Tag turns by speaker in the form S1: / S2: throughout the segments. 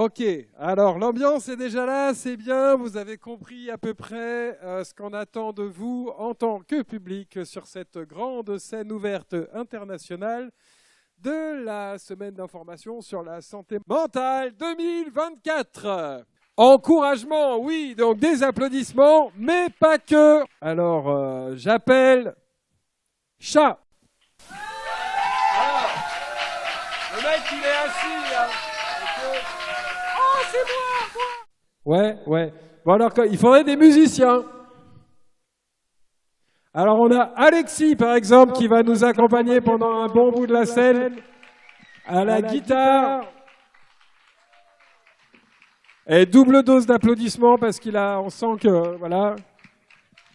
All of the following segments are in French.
S1: Ok, alors l'ambiance est déjà là, c'est bien, vous avez compris à peu près ce qu'on attend de vous en tant que public sur cette grande scène ouverte internationale de la semaine d'information sur la santé mentale 2024. Encouragement, oui, donc des applaudissements, mais pas que. Alors, j'appelle Chat. Alors, le mec, il est assis, hein. Oh, c'est moi. Ouais. Bon, alors, il faudrait des musiciens. Alors, on a Alexis, par exemple, qui va nous accompagner pendant un bon bout de la scène à la guitare. Et double dose d'applaudissements parce on sent que, voilà,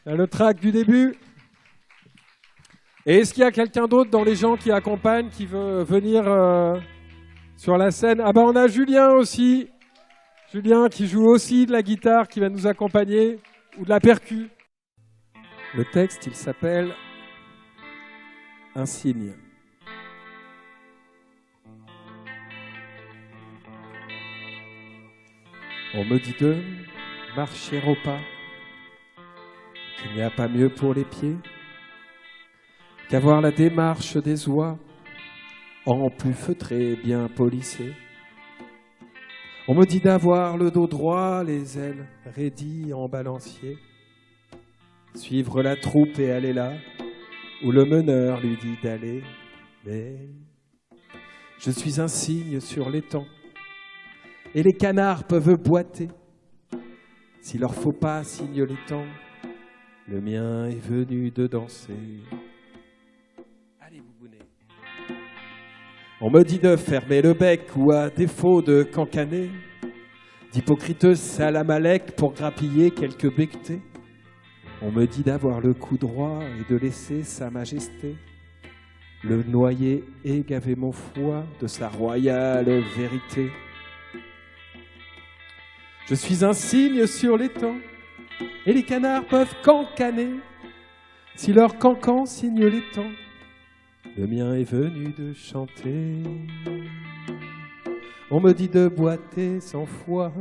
S1: il y a le track du début. Et est-ce qu'il y a quelqu'un d'autre dans les gens qui accompagnent, qui veut venir sur la scène? Ah ben, on a Julien aussi. Julien qui joue aussi de la guitare, qui va nous accompagner, ou de la percu. Le texte, il s'appelle « Un signe ». On me dit de marcher au pas, qu'il n'y a pas mieux pour les pieds qu'avoir la démarche des oies en plus feutré, bien polissé. On me dit d'avoir le dos droit, les ailes raidies en balancier, suivre la troupe et aller là où le meneur lui dit d'aller. Mais je suis un cygne sur l'étang et les canards peuvent boiter. S'il leur faut pas signe l'étang, le mien est venu de danser. Allez, boubounet. On me dit de fermer le bec ou à défaut de cancaner, d'hypocrite salamalek pour grappiller quelques becquetés. On me dit d'avoir le cou droit et de laisser sa majesté le noyer et gaver mon foie de sa royale vérité. Je suis un cygne sur l'étang et les canards peuvent cancaner. Si leur cancan signe l'étang, le mien est venu de chanter. On me dit de boiter sans foi,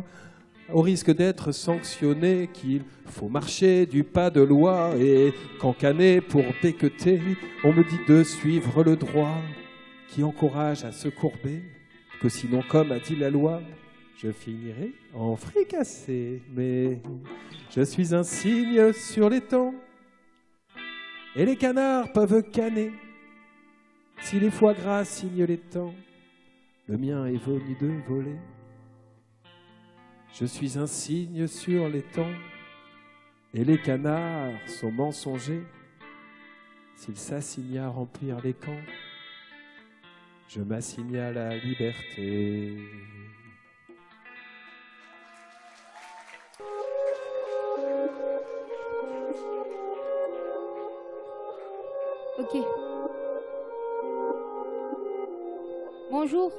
S1: au risque d'être sanctionné, qu'il faut marcher du pas de loi et cancaner pour becqueter. On me dit de suivre le droit qui encourage à se courber, que sinon, comme a dit la loi, je finirai en fricassé. Mais je suis un cygne sur l'étang et les canards peuvent canner. Si les foie gras signent l'étang, le mien est venu de voler. Je suis un cygne sur l'étang et les canards sont mensongers. S'ils s'assignent à remplir les camps, je m'assigne à la liberté.
S2: Ok. Bonjour.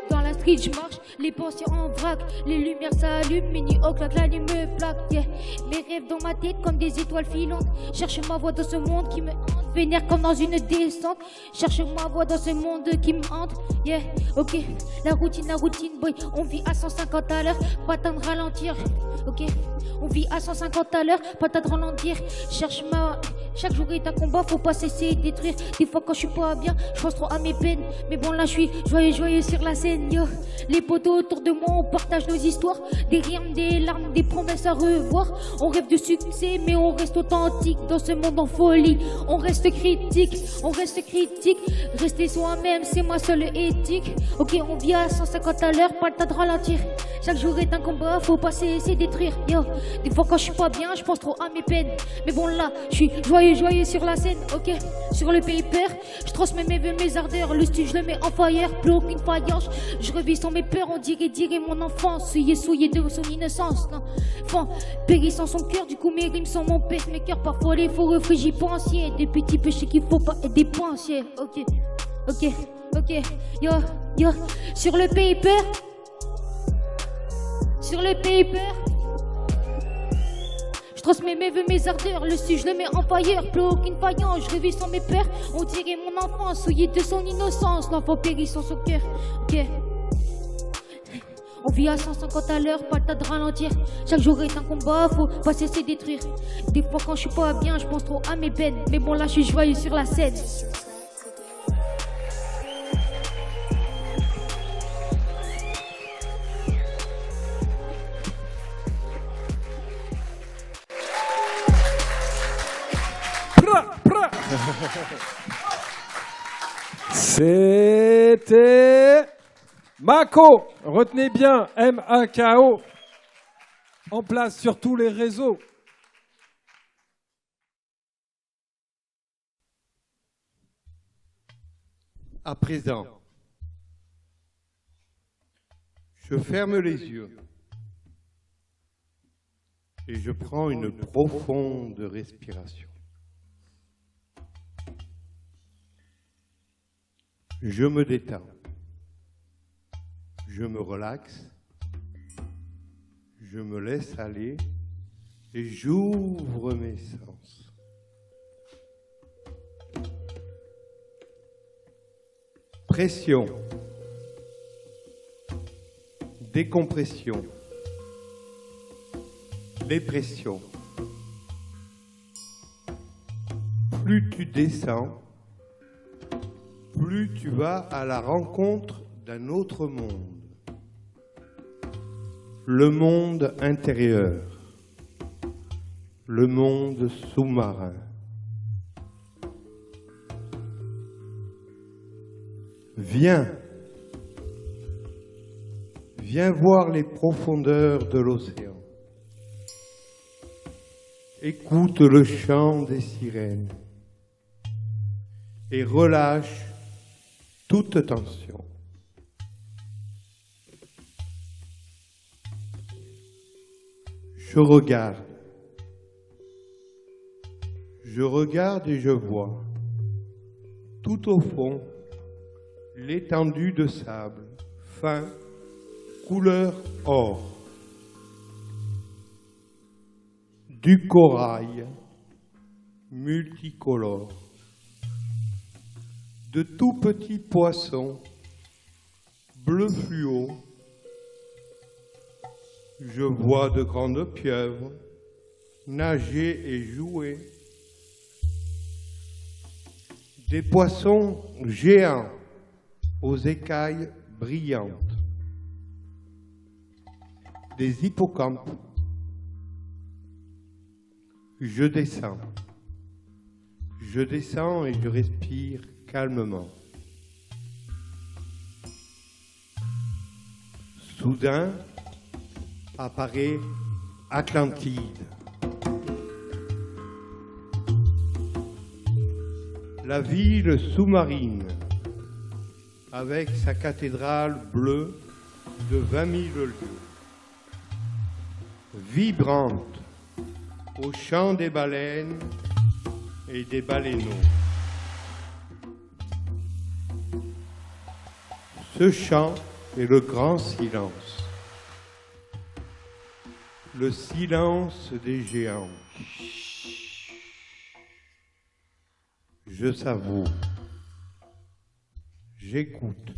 S2: Dans la street, je marche, les pensées en vrac, les lumières s'allument, mini au claque, la nuit me plaque, yeah. Mes rêves dans ma tête comme des étoiles filantes, cherche ma voix dans ce monde qui me hante, vénère comme dans une descente, cherche ma voix dans ce monde qui me hante, yeah, ok. La routine, boy, on vit à 150 à l'heure, pas temps de ralentir, ok. On vit à 150 à l'heure, pas temps de ralentir, chaque jour est un combat, faut pas cesser de détruire. Des fois quand je suis pas bien, je pense trop à mes peines. Mais bon là je suis joyeux sur la scène, yo. Les potos autour de moi, on partage nos histoires. Des rires, des larmes, des promesses à revoir. On rêve de succès, mais on reste authentique dans ce monde en folie. On reste critique. Rester soi-même, c'est ma seule éthique. Ok, on vit à 150 à l'heure, pas le temps de ralentir. Chaque jour est un combat, faut pas cesser de détruire, yo. Des fois quand je suis pas bien, je pense trop à mes peines. Mais bon là, je suis joyeux sur la scène, ok. Sur le paper, je transmets mes vœux, mes ardeurs. Le style, je le mets en fire, plus aucune faillance. Je revis sans mes peurs, on dirait mon enfance. Souillé de son innocence, non. Enfin, périssant son cœur, du coup mes rimes sont mon pacemaker. Parfois les faux refrains, j'y pense, yeah. Des petits péchés qu'il faut pas être des pensiers, ok. Yo. Sur le paper, transmets mes vœux, mes ardeurs. Le su, je le mets en fire. Plus aucune faillance, je revis sans mes peurs. On dirait mon enfant, souillé de son innocence. L'enfant périt sans son cœur. Ok. On vit à 150 à l'heure, pas le temps de ralentir. Chaque jour est un combat, faut pas cesser de détruire. Des fois quand je suis pas bien, je pense trop à mes peines. Mais bon là je suis joyeux sur la scène.
S1: C'était Mako. Retenez bien, M-A-K-O. En place sur tous les réseaux.
S3: À présent, je ferme les yeux et je prends une profonde respiration. Je me détends, je me relaxe, je me laisse aller et j'ouvre mes sens. Pression, décompression, dépression. Plus tu descends, plus tu vas à la rencontre d'un autre monde, le monde intérieur, le monde sous-marin. Viens voir les profondeurs de l'océan. Écoute le chant des sirènes et relâche toute tension. Je regarde et je vois, tout au fond, l'étendue de sable fin, couleur or, du corail multicolore, de tout petits poissons bleu fluo. Je vois de grandes pieuvres nager et jouer, des poissons géants aux écailles brillantes, des hippocampes. Je descends et je respire calmement. Soudain apparaît Atlantide. La ville sous-marine, avec sa cathédrale bleue de 20 000 lieues, vibrante au chant des baleines et des baleineaux. Ce chant est le grand silence, le silence des géants. Je savoure, j'écoute,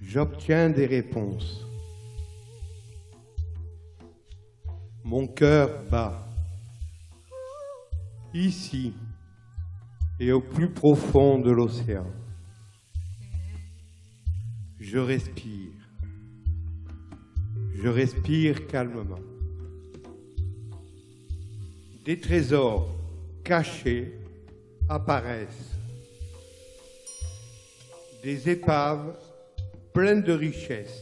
S3: j'obtiens des réponses. Mon cœur bat, ici et au plus profond de l'océan. Je respire calmement. Des trésors cachés apparaissent, des épaves pleines de richesses,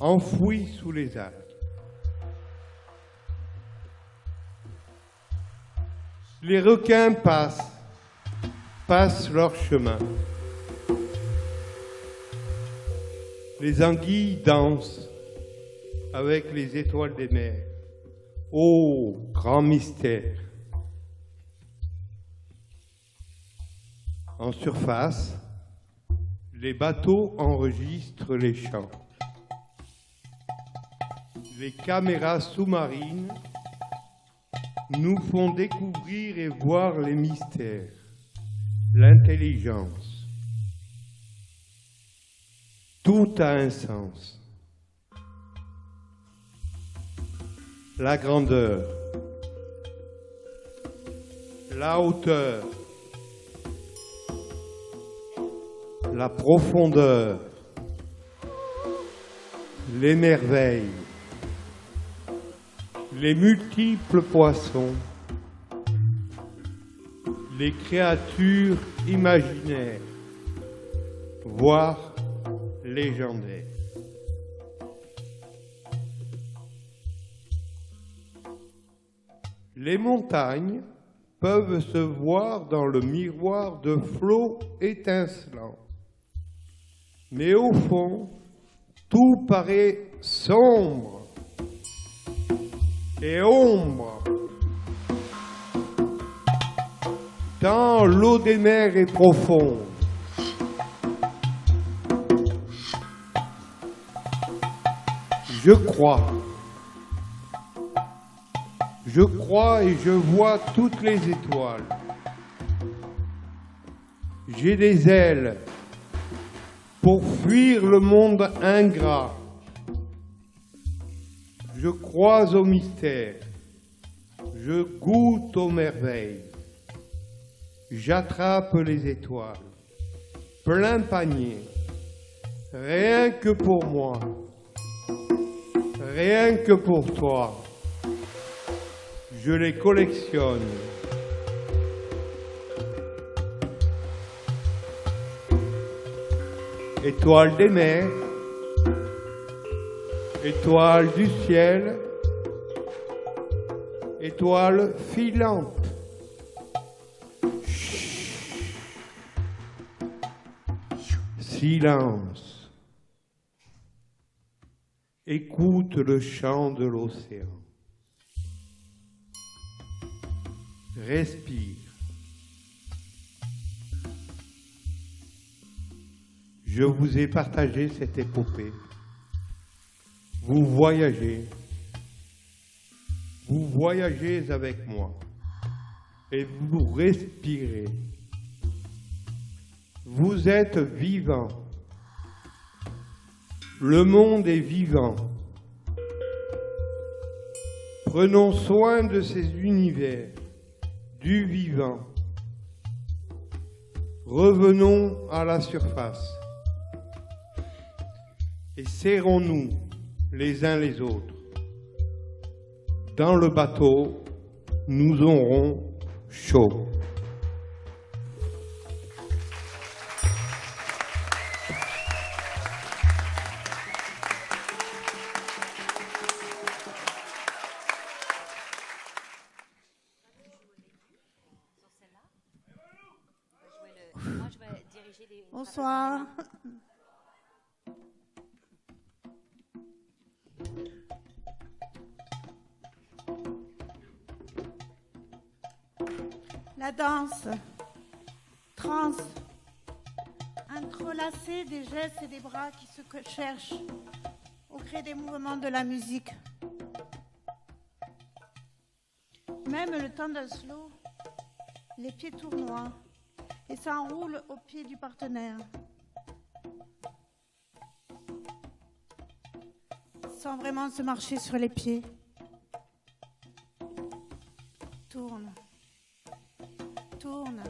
S3: enfouies sous les algues. Les requins passent leur chemin. Les anguilles dansent avec les étoiles des mers. Ô grand mystère! En surface, les bateaux enregistrent les chants. les caméras sous-marines nous font découvrir et voir les mystères, l'intelligence. Tout a un sens. La grandeur, la hauteur, la profondeur, les merveilles, les multiples poissons, les créatures imaginaires, voire légendaires. Les montagnes peuvent se voir dans le miroir de flots étincelants. Mais au fond, tout paraît sombre et ombre. Tant l'eau des mers est profonde. Je crois et je vois toutes les étoiles. J'ai des ailes pour fuir le monde ingrat. Je crois au mystère, je goûte aux merveilles. J'attrape les étoiles, plein panier, rien que pour moi, rien que pour toi. Je les collectionne. Étoiles des mers, étoiles du ciel, étoiles filantes. Chut. Silence. Écoute le chant de l'océan. Respire. Je vous ai partagé cette épopée. Vous voyagez avec moi et vous respirez. Vous êtes vivant. Le monde est vivant. Prenons soin de ces univers, du vivant. Revenons à la surface et serrons-nous les uns les autres. Dans le bateau, nous aurons chaud.
S4: Bonsoir. La danse, trance, entrelacée des gestes et des bras qui se cherchent au gré des mouvements de la musique. Même le temps d'un slow, les pieds tournoient et s'enroulent au pied du partenaire. Sans vraiment se marcher sur les pieds. Tourne. Tourne,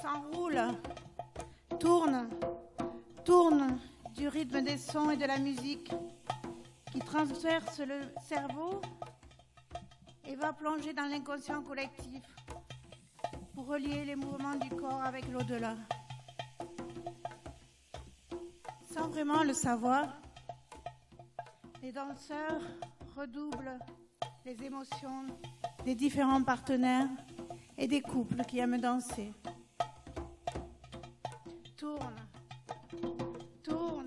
S4: s'enroule, tourne, tourne du rythme des sons et de la musique qui transperce le cerveau et va plonger dans l'inconscient collectif pour relier les mouvements du corps avec l'au-delà. Sans vraiment le savoir, les danseurs redoublent les émotions des différents partenaires et des couples qui aiment danser. Tourne, tourne,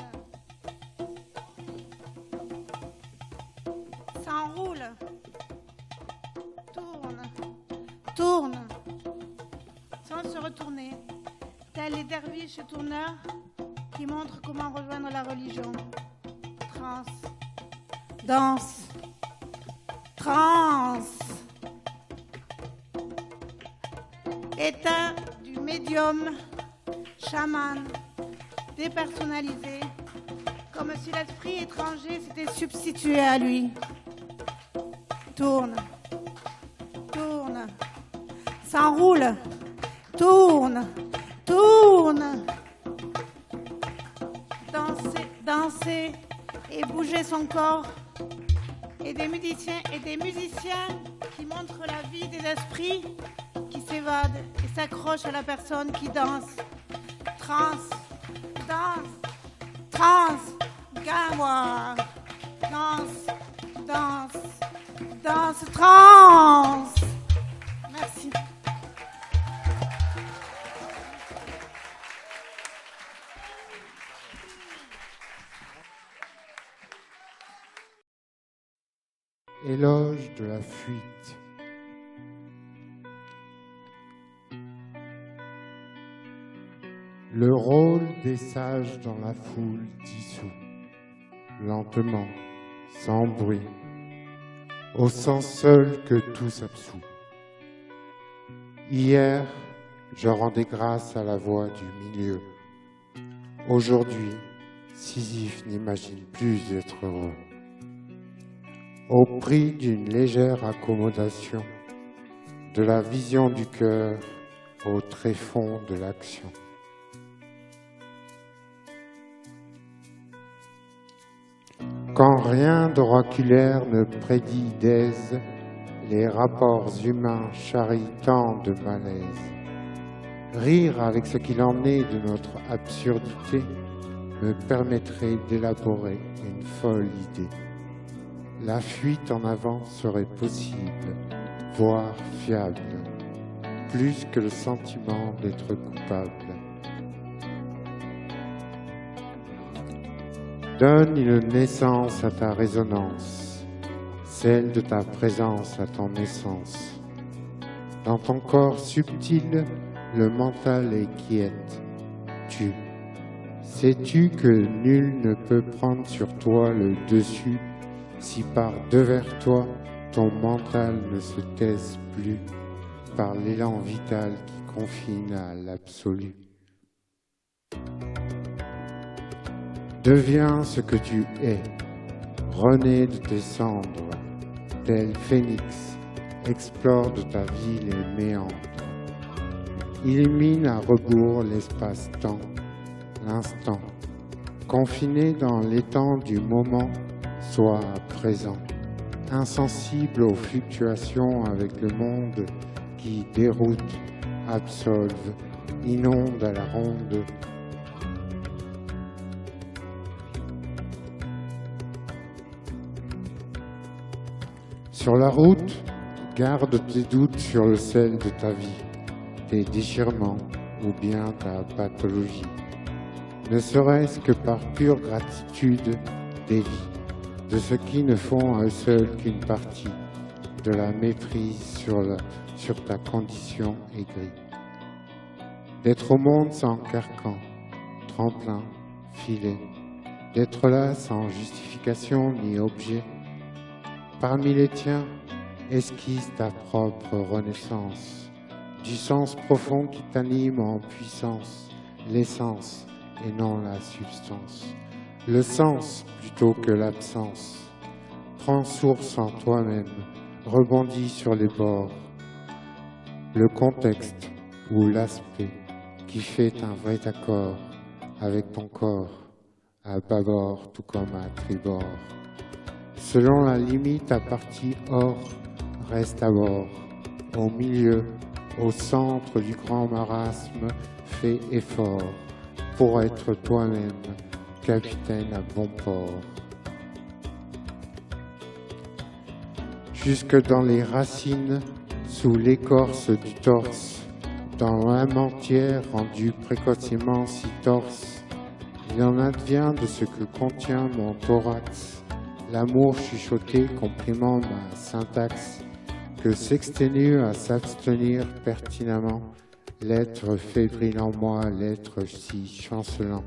S4: s'enroule, tourne, tourne, sans se retourner, tels les derviches tourneurs qui montrent comment rejoindre la religion. Trance, danse, transe. État du médium, chaman, dépersonnalisé, comme si l'esprit étranger s'était substitué à lui. Tourne, tourne, s'enroule, tourne, tourne. Danser, danser et bouger son corps. Et des musiciens qui montrent la vie des esprits qui s'évadent et s'accrochent à la personne qui danse. Trans, danse, trans, gamois. Danse, danse, danse, trans. Merci.
S5: Éloge de la fuite. Le rôle des sages dans la foule dissout, lentement, sans bruit, au sens seul que tout s'absout. Hier, je rendais grâce à la voix du milieu. Aujourd'hui, Sisyphe n'imagine plus d'être heureux. Au prix d'une légère accommodation, de la vision du cœur au tréfonds de l'action. Quand rien d'oraculaire ne prédit d'aise, les rapports humains charrient tant de malaise. Rire avec ce qu'il en est de notre absurdité me permettrait d'élaborer une folle idée. La fuite en avant serait possible, voire fiable, plus que le sentiment d'être coupable. Donne une naissance à ta résonance, celle de ta présence à ton essence. Dans ton corps subtil, le mental est quiète. Sais-tu que nul ne peut prendre sur toi le dessus si par devers toi, ton mental ne se taise plus par l'élan vital qui confine à l'absolu. Deviens ce que tu es, renais de tes cendres, tel phénix, explore de ta vie les méandres. Illumine à rebours l'espace-temps, l'instant, confiné dans l'étang du moment, sois présent, insensible aux fluctuations avec le monde qui déroute, absolve, inonde à la ronde. Sur la route, garde tes doutes sur le sel de ta vie, tes déchirements ou bien ta pathologie, ne serait-ce que par pure gratitude des vies, de ce qui ne font à eux seuls qu'une partie, de la méprise sur ta condition aigrie. D'être au monde sans carcan, tremplin, filet, d'être là sans justification ni objet. Parmi les tiens, esquisse ta propre renaissance, du sens profond qui t'anime en puissance, l'essence et non la substance. Le sens plutôt que l'absence. Prends source en toi-même, rebondis sur les bords. Le contexte ou l'aspect qui fait un vrai accord avec ton corps, à bâbord tout comme à tribord. Selon la limite à partie hors, reste à bord. Au milieu, au centre du grand marasme, fais effort pour être toi-même, capitaine à bon port. Jusque dans les racines, sous l'écorce du torse, dans l'âme entière rendue précocement si torse, il en advient de ce que contient mon thorax, l'amour chuchoté compliment ma syntaxe, que s'exténue à s'abstenir pertinemment, l'être fébrile en moi, l'être si chancelant.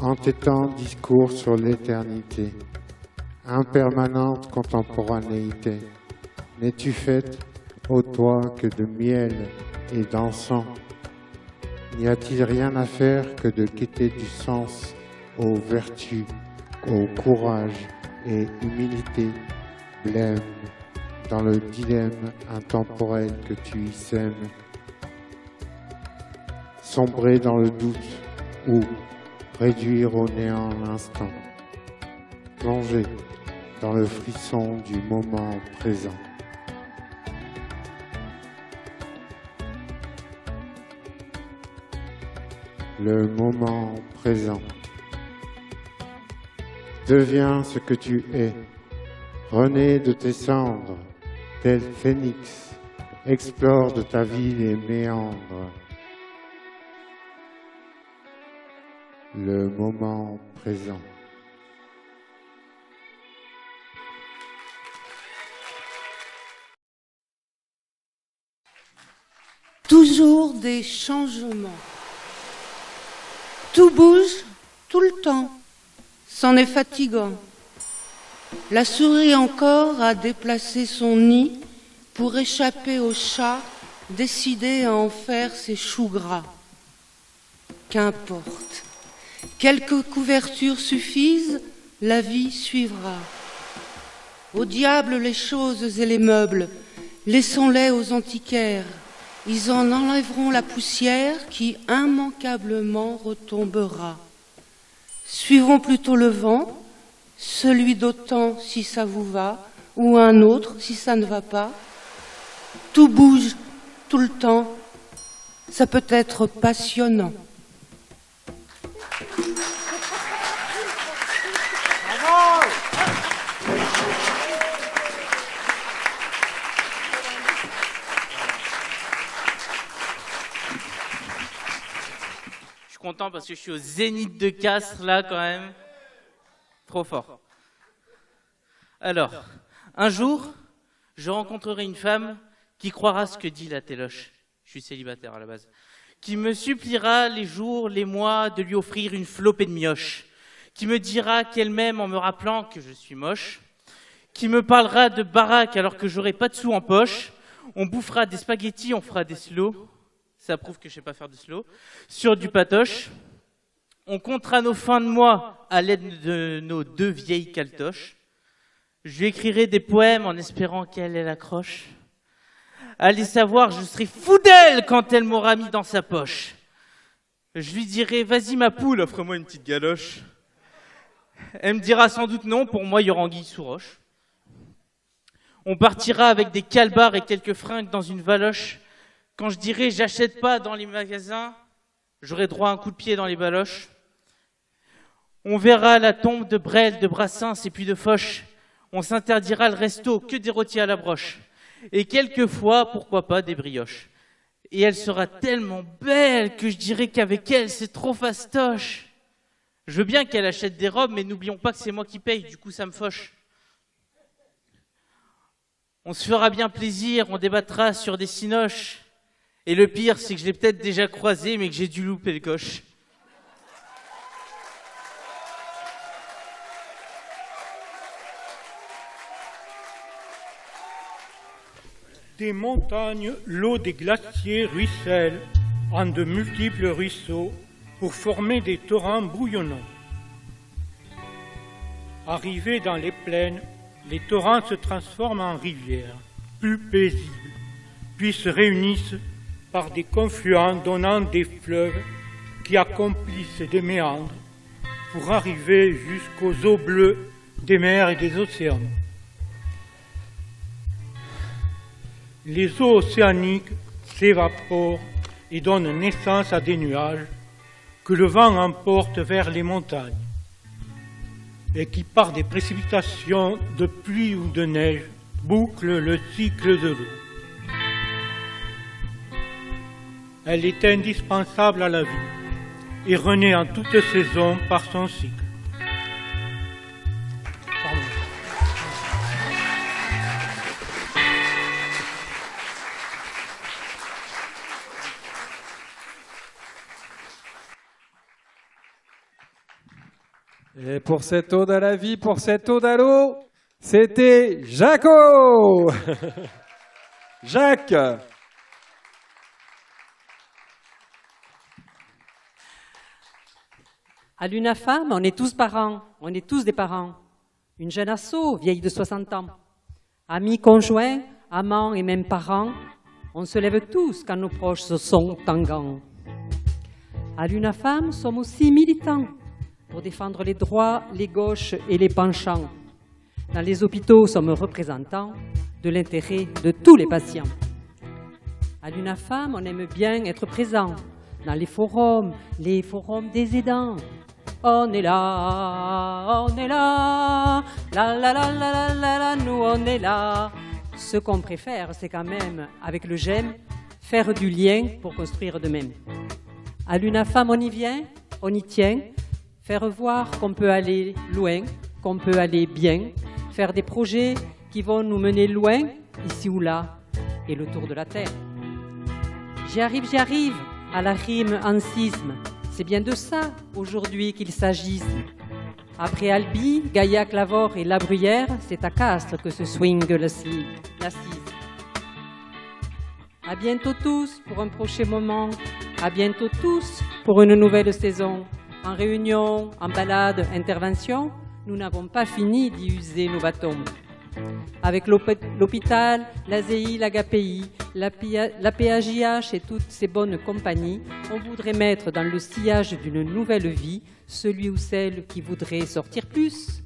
S5: entêtant discours sur l'éternité, impermanente contemporanéité. N'es-tu faite, ô toi, que de miel et d'encens? N'y a-t-il rien à faire que de quitter du sens aux vertus, au courage et humilité, blême, dans le dilemme intemporel que tu y sèmes? Sombrer dans le doute ou réduire au néant l'instant, plonger dans le frisson du moment présent. Le moment présent. Deviens ce que tu es, renais de tes cendres, tel phénix, explore de ta vie les méandres. Le moment présent.
S6: Toujours des changements. Tout bouge tout le temps. C'en est fatigant. La souris encore a déplacé son nid pour échapper au chat décidé à en faire ses choux gras. Qu'importe. Quelques couvertures suffisent, la vie suivra. Au diable les choses et les meubles, laissons-les aux antiquaires. Ils en enlèveront la poussière qui immanquablement retombera. Suivons plutôt le vent, celui d'autant si ça vous va, ou un autre si ça ne va pas. Tout bouge tout le temps, ça peut être passionnant.
S7: Je suis content parce que je suis au Zénith de Castres là quand même. Trop fort. Alors, un jour, je rencontrerai une femme qui croira ce que dit la téloche. Je suis célibataire à la base. Qui me suppliera les jours, les mois de lui offrir une flopée de mioches. Qui me dira qu'elle m'aime en me rappelant que je suis moche. Qui me parlera de baraque alors que j'aurai pas de sous en poche. On bouffera des spaghettis, on fera des slow. Ça prouve que je sais pas faire de slow. Sur du patoche. On comptera nos fins de mois à l'aide de nos 2 vieilles caltoches. Je lui écrirai des poèmes en espérant qu'elle accroche. Allez savoir, je serai fou d'elle quand elle m'aura mis dans sa poche. Je lui dirai, vas-y ma poule, offre-moi une petite galoche. Elle me dira sans doute non, pour moi il y aura anguille sous roche. On partira avec des calbars et quelques fringues dans une valoche. Quand je dirai j'achète pas dans les magasins, j'aurai droit à un coup de pied dans les baloches. On verra la tombe de Brel, de Brassens et puis de Foch. On s'interdira le resto, que des rôtis à la broche. Et quelquefois, pourquoi pas, des brioches. Et elle sera tellement belle que je dirai qu'avec elle, c'est trop fastoche. Je veux bien qu'elle achète des robes, mais n'oublions pas que c'est moi qui paye, du coup ça me fauche. On se fera bien plaisir, on débattra sur des cinoches. Et le pire, c'est que je l'ai peut-être déjà croisé, mais que j'ai dû louper le coche.
S3: Des montagnes, l'eau des glaciers ruisselle en de multiples ruisseaux pour former des torrents bouillonnants. Arrivés dans les plaines, les torrents se transforment en rivières, plus paisibles, puis se réunissent par des confluents donnant des fleuves qui accomplissent des méandres pour arriver jusqu'aux eaux bleues des mers et des océans. Les eaux océaniques s'évaporent et donnent naissance à des nuages que le vent emporte vers les montagnes et qui, par des précipitations de pluie ou de neige, bouclent le cycle de l'eau. Elle est indispensable à la vie et renaît en toute saison par son cycle.
S1: Et pour cette ode à la vie, pour cette ode à l'eau, c'était Jaco. Jacques.
S8: À l'UNAFAM, on est tous parents, on est tous des parents. Une jeune asso, vieille de 60 ans. Amis, conjoints, amants et même parents, on se lève tous quand nos proches se sont tangants. À l'UNAFAM, nous sommes aussi militants pour défendre les droits, les gauches et les penchants. Dans les hôpitaux, nous sommes représentants de l'intérêt de tous les patients. À l'UNAFAM, on aime bien être présent dans les forums des aidants. On est là, la la la la la la, nous on est là. Ce qu'on préfère, c'est quand même, avec le j'aime, faire du lien pour construire de même. À l'UNAFAM, on y vient, on y tient, faire voir qu'on peut aller loin, qu'on peut aller bien, faire des projets qui vont nous mener loin, ici ou là, et le tour de la terre. J'y arrive, à la rime en sisme. C'est bien de ça, aujourd'hui, qu'il s'agisse. Après Albi, Gaillac, Lavore et La Bruyère, c'est à Castres que se swing l'assise. À bientôt tous pour un prochain moment. À bientôt tous pour une nouvelle saison. En réunion, en balade, intervention, nous n'avons pas fini d'y user nos bâtons. Avec l'hôpital, l'ASEI, l'AGAPI, la PAJH et toutes ces bonnes compagnies, on voudrait mettre dans le sillage d'une nouvelle vie celui ou celle qui voudrait sortir plus.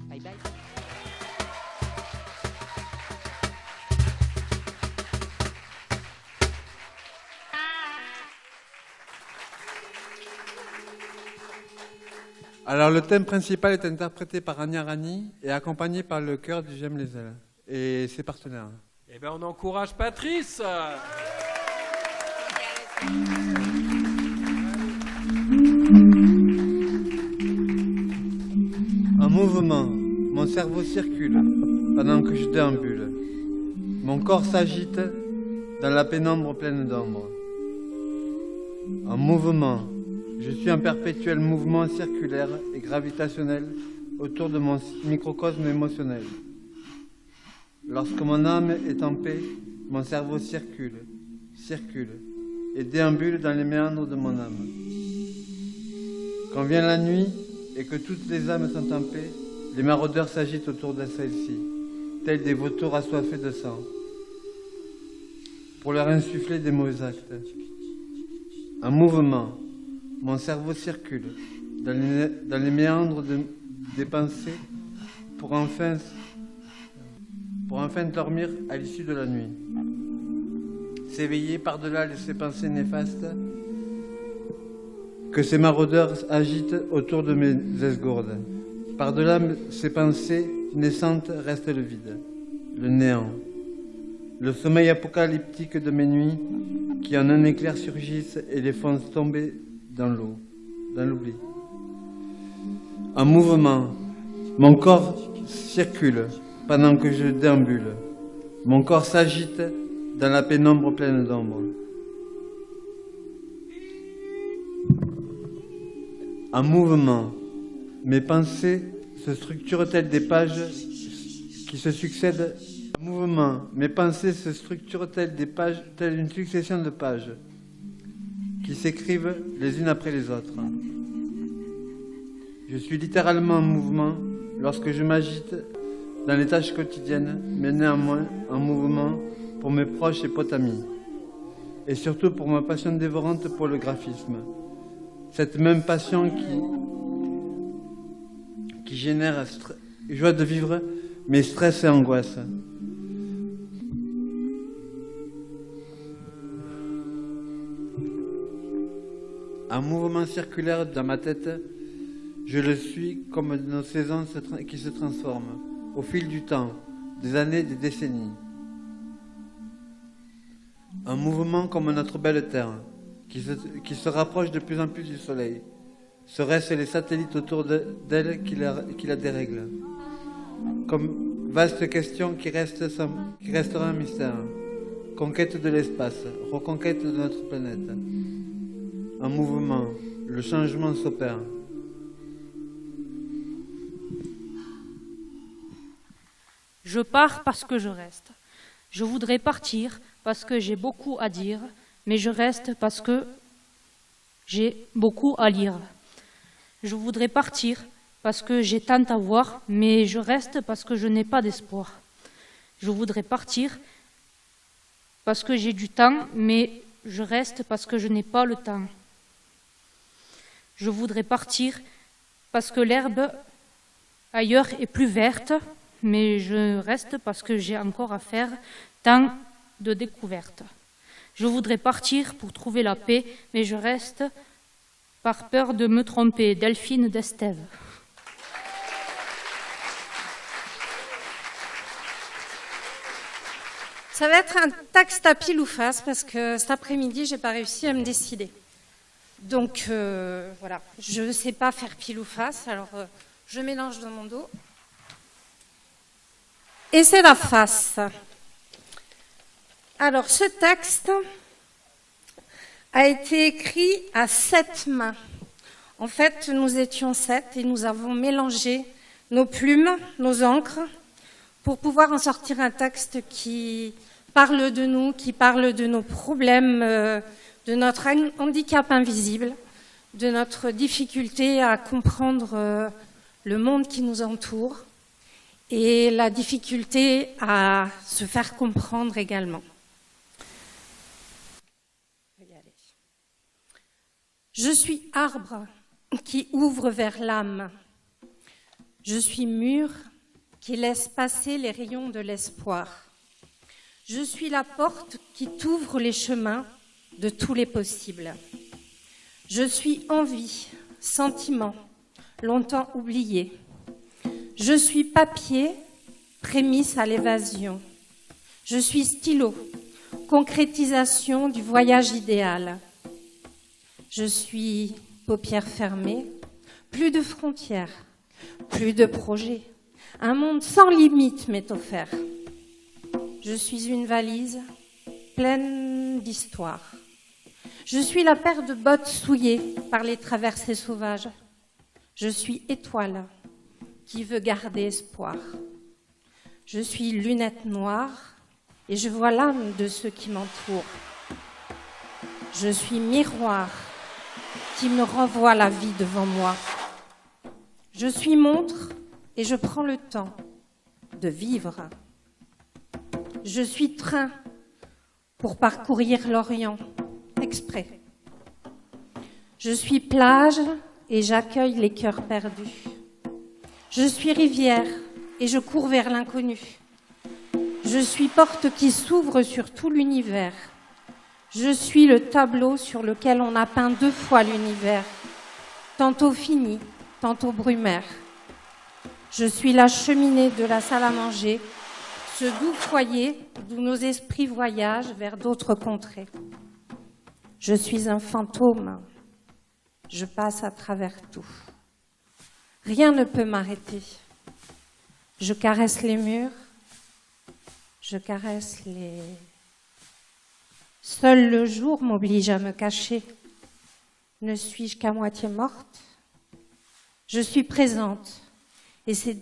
S8: Bye bye.
S9: Alors le thème principal est interprété par Anya Rani et accompagné par le chœur du J'aime les ailes et ses partenaires.
S1: Eh bien on encourage Patrice.
S9: En mouvement, mon cerveau circule pendant que je déambule. Mon corps s'agite dans la pénombre pleine d'ombre. En mouvement, je suis en perpétuel mouvement circulaire et gravitationnel autour de mon microcosme émotionnel. Lorsque mon âme est en paix, mon cerveau circule et déambule dans les méandres de mon âme. Quand vient la nuit et que toutes les âmes sont en paix, les maraudeurs s'agitent autour de celle-ci, tels des vautours assoiffés de sang, pour leur insuffler des mauvais actes. En mouvement, mon cerveau circule dans les méandres des pensées pour enfin dormir à l'issue de la nuit. S'éveiller par-delà ces pensées néfastes que ces maraudeurs agitent autour de mes esgourdes. Par-delà ces pensées naissantes reste le vide, le néant, le sommeil apocalyptique de mes nuits qui en un éclair surgissent et les font tomber dans l'eau, dans l'oubli. En mouvement, mon corps circule pendant que je déambule. Mon corps s'agite dans la pénombre pleine d'ombre. En mouvement, mes pensées se structurent telles des pages qui se succèdent. En mouvement, mes pensées se structurent telles une succession de pages qui s'écrivent les unes après les autres. Je suis littéralement en mouvement lorsque je m'agite dans les tâches quotidiennes, mais néanmoins en mouvement pour mes proches et potes amis, et surtout pour ma passion dévorante pour le graphisme. Cette même passion qui génère joie de vivre, mais stress et angoisse. Un mouvement circulaire dans ma tête, je le suis comme nos saisons qui se transforment au fil du temps, des années, des décennies. Un mouvement comme notre belle Terre, qui se rapproche de plus en plus du Soleil. Serait-ce les satellites autour d'elle qui la dérèglent? Comme vaste question qui restera un mystère. Conquête de l'espace, reconquête de notre planète. Un mouvement, le changement s'opère.
S10: Je pars parce que je reste. Je voudrais partir parce que j'ai beaucoup à dire, mais je reste parce que j'ai beaucoup à lire. Je voudrais partir parce que j'ai tant à voir, mais je reste parce que je n'ai pas d'espoir. Je voudrais partir parce que j'ai du temps, mais je reste parce que je n'ai pas le temps. Je voudrais partir parce que l'herbe ailleurs est plus verte, mais je reste parce que j'ai encore à faire tant de découvertes. Je voudrais partir pour trouver la paix, mais je reste par peur de me tromper. Delphine d'Estève.
S11: Ça va être un texte à pile ou face parce que cet après-midi, j'ai pas réussi à me décider. Donc voilà, je ne sais pas faire pile ou face, alors je mélange dans mon dos. Et c'est la face. Alors ce texte a été écrit à 7 mains. En fait, nous étions 7 et nous avons mélangé nos plumes, nos encres, pour pouvoir en sortir un texte qui parle de nous, qui parle de nos problèmes, de notre handicap invisible, de notre difficulté à comprendre le monde qui nous entoure et la difficulté à se faire comprendre également. Je suis arbre qui ouvre vers l'âme. Je suis mur qui laisse passer les rayons de l'espoir. Je suis la porte qui t'ouvre les chemins de tous les possibles. Je suis envie, sentiment, longtemps oublié. Je suis papier, prémisse à l'évasion. Je suis stylo, concrétisation du voyage idéal. Je suis paupières fermées, plus de frontières, plus de projets. Un monde sans limite m'est offert. Je suis une valise pleine d'histoires. Je suis la paire de bottes souillées par les traversées sauvages. Je suis étoile qui veut garder espoir. Je suis lunette noire et je vois l'âme de ceux qui m'entourent. Je suis miroir qui me renvoie la vie devant moi. Je suis montre et je prends le temps de vivre. Je suis train pour parcourir l'Orient exprès. Je suis plage et j'accueille les cœurs perdus. Je suis rivière et je cours vers l'inconnu. Je suis porte qui s'ouvre sur tout l'univers. Je suis le tableau sur lequel on a peint 2 fois l'univers, tantôt fini, tantôt brumaire. Je suis la cheminée de la salle à manger, ce doux foyer d'où nos esprits voyagent vers d'autres contrées. Je suis un fantôme, je passe à travers tout. Rien ne peut m'arrêter. Je caresse les murs, je caresse les... Seul le jour m'oblige à me cacher. Ne suis-je qu'à moitié morte? Je suis présente et c'est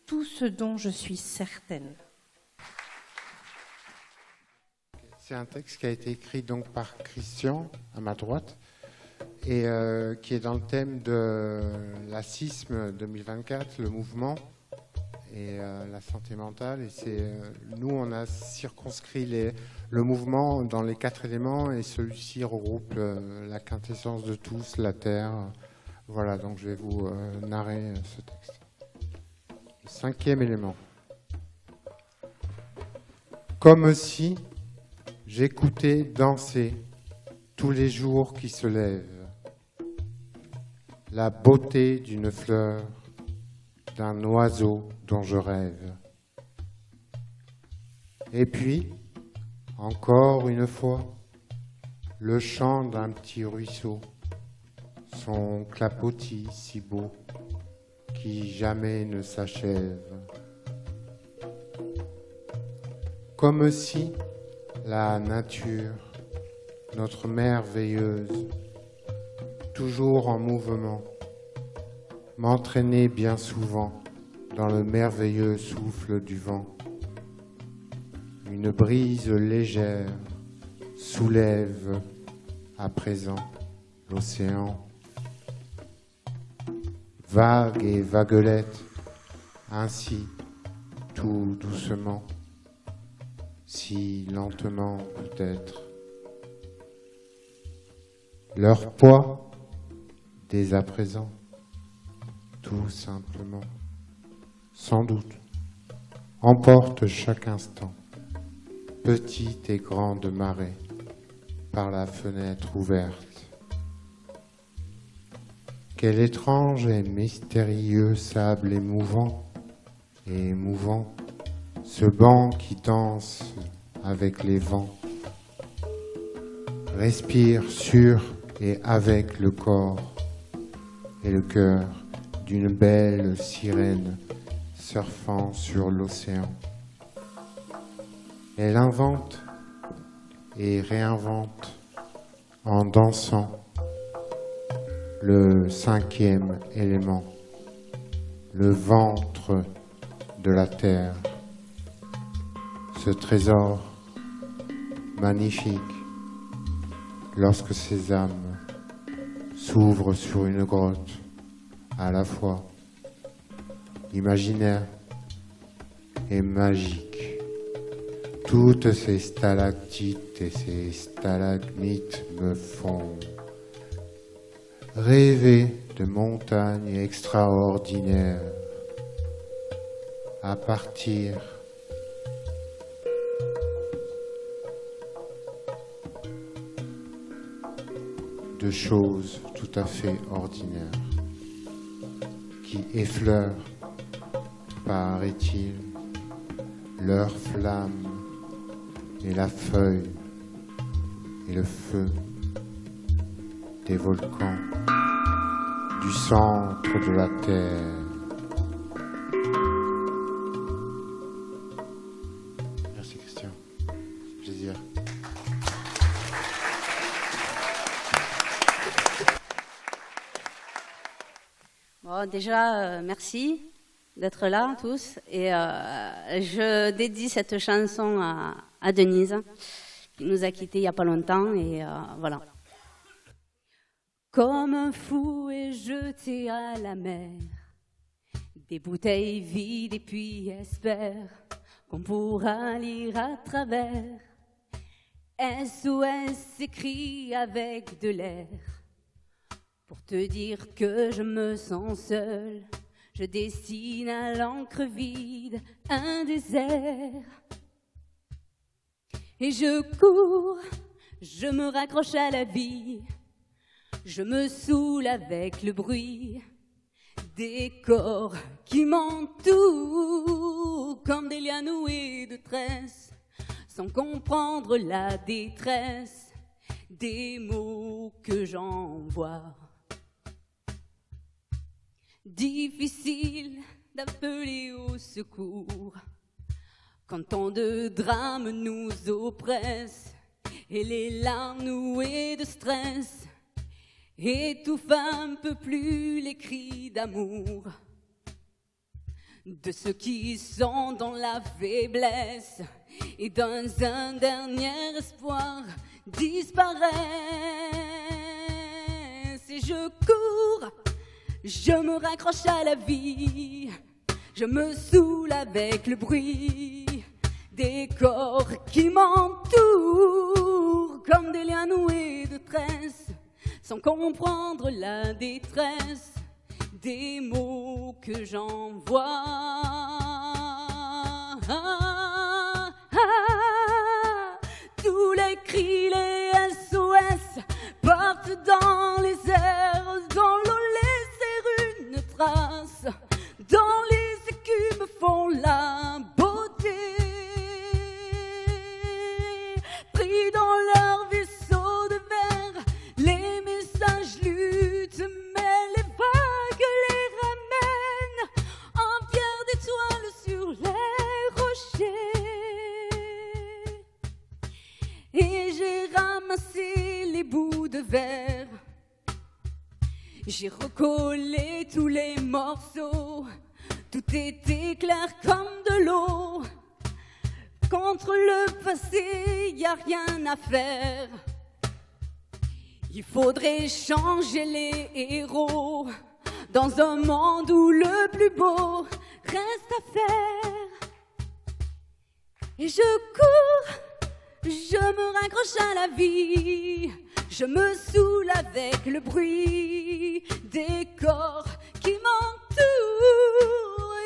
S11: tout ce dont je suis certaine.
S5: C'est un texte qui a été écrit donc par Christian, à ma droite, et qui est dans le thème de l'ACISM 2024, le mouvement et la santé mentale. Et c'est nous, on a circonscrit le mouvement dans les 4 éléments, et celui-ci regroupe la quintessence de tous, la terre. Voilà, donc je vais vous narrer ce texte. Le 5e élément. Comme si j'écoutais danser tous les jours qui se lèvent la beauté d'une fleur, d'un oiseau dont je rêve. Et puis, encore une fois, le chant d'un petit ruisseau, son clapotis si beau, qui jamais ne s'achève. Comme si la nature, notre merveilleuse, toujours en mouvement, m'entraînait bien souvent dans le merveilleux souffle du vent. Une brise légère soulève à présent l'océan. Vague et vaguelette, ainsi, tout doucement, si lentement peut-être. Leur poids, dès à présent, tout simplement, sans doute, emporte chaque instant, petite et grande marée, par la fenêtre ouverte. Quel étrange et mystérieux sable émouvant, ce banc qui danse avec les vents, respire sur et avec le corps et le cœur d'une belle sirène surfant sur l'océan. Elle invente et réinvente en dansant le cinquième élément, le ventre de la terre, ce trésor magnifique lorsque ses âmes s'ouvrent sur une grotte à la fois imaginaire et magique. Toutes ces stalactites et ces stalagmites me font rêver de montagnes extraordinaires à partir de choses tout à fait ordinaires qui effleurent, paraît-il, leur flamme et la feuille et le feu des volcans du centre de la Terre. Merci Christian, plaisir.
S12: Bon, déjà, merci d'être là tous. Et je dédie cette chanson à Denise, qui nous a quittés il n'y a pas longtemps. Et voilà. Comme un fou est jeté à la mer, des bouteilles vides et puis espère qu'on pourra lire à travers. SOS écrit avec de l'air. Pour te dire que je me sens seule, je dessine à l'encre vide un désert. Et je cours, je me raccroche à la vie, je me saoule avec le bruit des corps qui m'entourent comme des liens noués de tresses, sans comprendre la détresse des mots que j'envoie. Difficile d'appeler au secours quand tant de drames nous oppressent et les larmes nouées de stress étouffent un peu plus les cris d'amour de ceux qui sont dans la faiblesse et dans un dernier espoir disparaissent. Et je cours, je me raccroche à la vie, je me saoule avec le bruit des corps qui m'entourent comme des liens noués de tresses, sans comprendre la détresse des mots que j'envoie. Tous les cris, les SOS partent dans les airs, dans l'eau laisser une trace, dans les écumes font la beauté, pris dans leur vaisseau de verre, les messages luttent, mais les vagues les ramènent en pierre d'étoiles sur les rochers. Et j'ai ramassé les bouts de verre, j'ai recollé tous les morceaux, tout était clair comme de l'eau, Contre le passé, y a rien à faire. Il faudrait changer les héros dans un monde où le plus beau reste à faire. Et je cours, je me raccroche à la vie, je me saoule avec le bruit des corps qui m'entourent,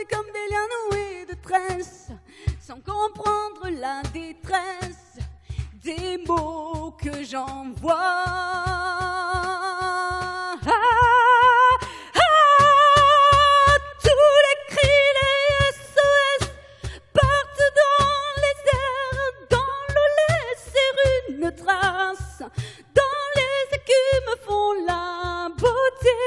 S12: et comme des liens noués de tresses, sans comprendre la détresse des mots que j'envoie. Tous les cris, les SOS partent dans les airs, dans l'eau laisser une trace, dans les écumes font la beauté,